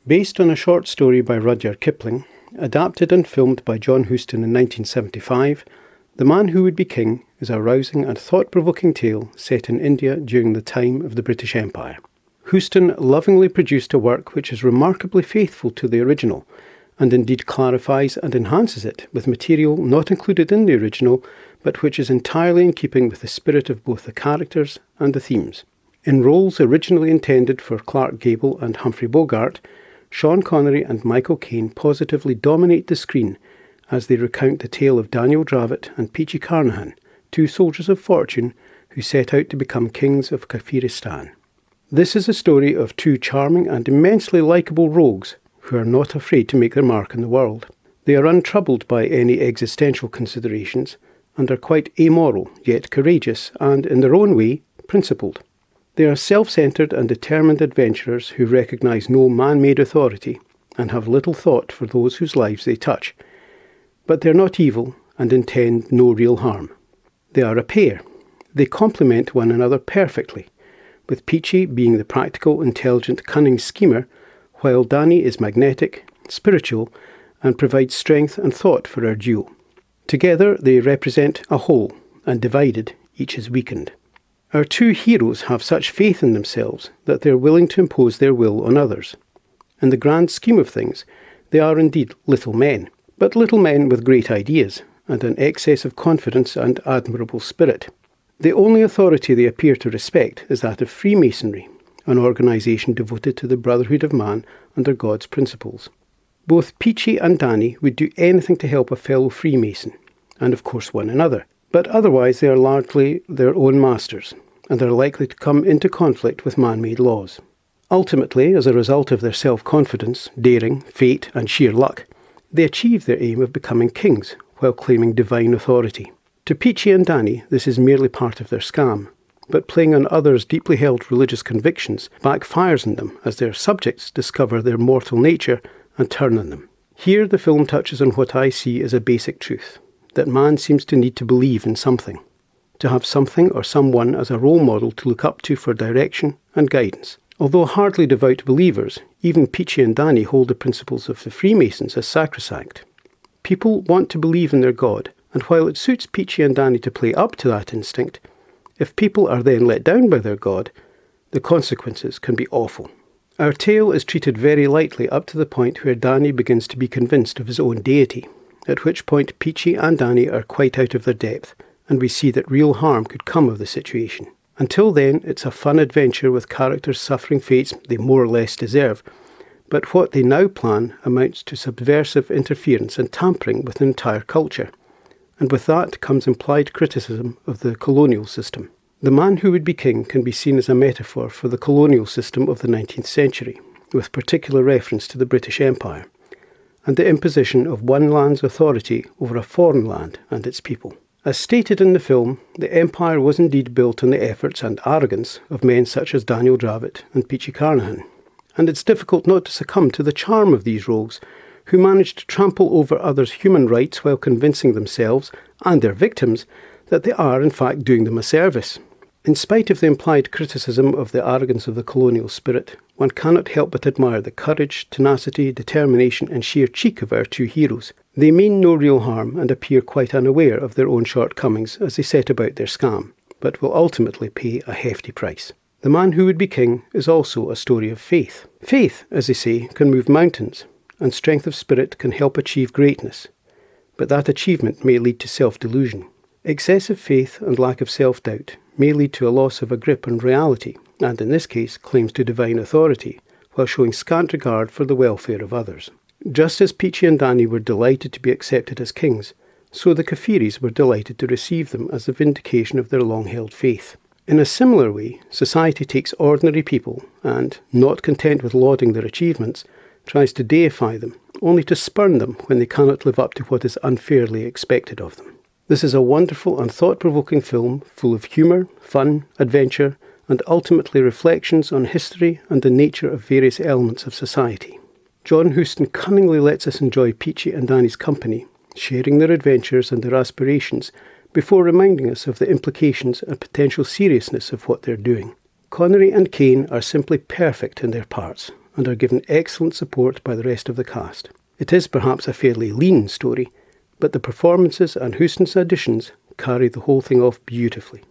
Based on a short story by Rudyard Kipling, adapted and filmed by John Huston in 1975, The Man Who Would Be King is a rousing and thought-provoking tale set in India during the time of the British Empire. Huston lovingly produced a work which is remarkably faithful to the original, and indeed clarifies and enhances it with material not included in the original, but which is entirely in keeping with the spirit of both the characters and the themes. In roles originally intended for Clark Gable and Humphrey Bogart, Sean Connery and Michael Caine positively dominate the screen as they recount the tale of Daniel Dravot and Peachy Carnahan, two soldiers of fortune who set out to become kings of Kafiristan. This is a story of two charming and immensely likeable rogues who are not afraid to make their mark in the world. They are untroubled by any existential considerations and are quite amoral, yet courageous and, in their own way, principled. They are self-centred and determined adventurers who recognise no man-made authority and have little thought for those whose lives they touch. But they are not evil and intend no real harm. They are a pair. They complement one another perfectly, with Peachy being the practical, intelligent, cunning schemer, while Danny is magnetic, spiritual, and provides strength and thought for our duo. Together they represent a whole, and divided, each is weakened. Our two heroes have such faith in themselves that they are willing to impose their will on others. In the grand scheme of things, they are indeed little men, but little men with great ideas, and an excess of confidence and admirable spirit. The only authority they appear to respect is that of Freemasonry, an organisation devoted to the brotherhood of man under God's principles. Both Peachy and Danny would do anything to help a fellow Freemason, and of course one another, but otherwise they are largely their own masters, and are likely to come into conflict with man-made laws. Ultimately, as a result of their self-confidence, daring, fate and sheer luck, they achieve their aim of becoming kings while claiming divine authority. To Peachy and Danny, this is merely part of their scam, but playing on others' deeply held religious convictions backfires on them as their subjects discover their mortal nature and turn on them. Here the film touches on what I see as a basic truth, that man seems to need to believe in something, to have something or someone as a role model to look up to for direction and guidance. Although hardly devout believers, even Peachy and Danny hold the principles of the Freemasons as sacrosanct. People want to believe in their God, and while it suits Peachy and Danny to play up to that instinct, if people are then let down by their God, the consequences can be awful. Our tale is treated very lightly up to the point where Danny begins to be convinced of his own deity, at which point Peachy and Danny are quite out of their depth, and we see that real harm could come of the situation. Until then, it's a fun adventure with characters suffering fates they more or less deserve, but what they now plan amounts to subversive interference and tampering with an entire culture. And with that comes implied criticism of the colonial system. The Man Who Would Be King can be seen as a metaphor for the colonial system of the 19th century, with particular reference to the British Empire, and the imposition of one land's authority over a foreign land and its people. As stated in the film, the empire was indeed built on the efforts and arrogance of men such as Daniel Dravot and Peachy Carnahan, and it's difficult not to succumb to the charm of these rogues, who managed to trample over others' human rights while convincing themselves and their victims that they are in fact doing them a service. In spite of the implied criticism of the arrogance of the colonial spirit, one cannot help but admire the courage, tenacity, determination and sheer cheek of our two heroes. They mean no real harm and appear quite unaware of their own shortcomings as they set about their scam, but will ultimately pay a hefty price. The Man Who Would Be King is also a story of faith. Faith, as they say, can move mountains, and strength of spirit can help achieve greatness, but that achievement may lead to self-delusion. Excessive faith and lack of self-doubt may lead to a loss of a grip on reality, and in this case claims to divine authority, while showing scant regard for the welfare of others. Just as Peachy and Danny were delighted to be accepted as kings, so the Kafiris were delighted to receive them as a vindication of their long-held faith. In a similar way, society takes ordinary people and, not content with lauding their achievements, tries to deify them, only to spurn them when they cannot live up to what is unfairly expected of them. This is a wonderful and thought-provoking film full of humour, fun, adventure, and ultimately reflections on history and the nature of various elements of society. John Huston cunningly lets us enjoy Peachy and Danny's company, sharing their adventures and their aspirations, before reminding us of the implications and potential seriousness of what they're doing. Connery and Caine are simply perfect in their parts, and are given excellent support by the rest of the cast. It is perhaps a fairly lean story, but the performances and Huston's additions carry the whole thing off beautifully.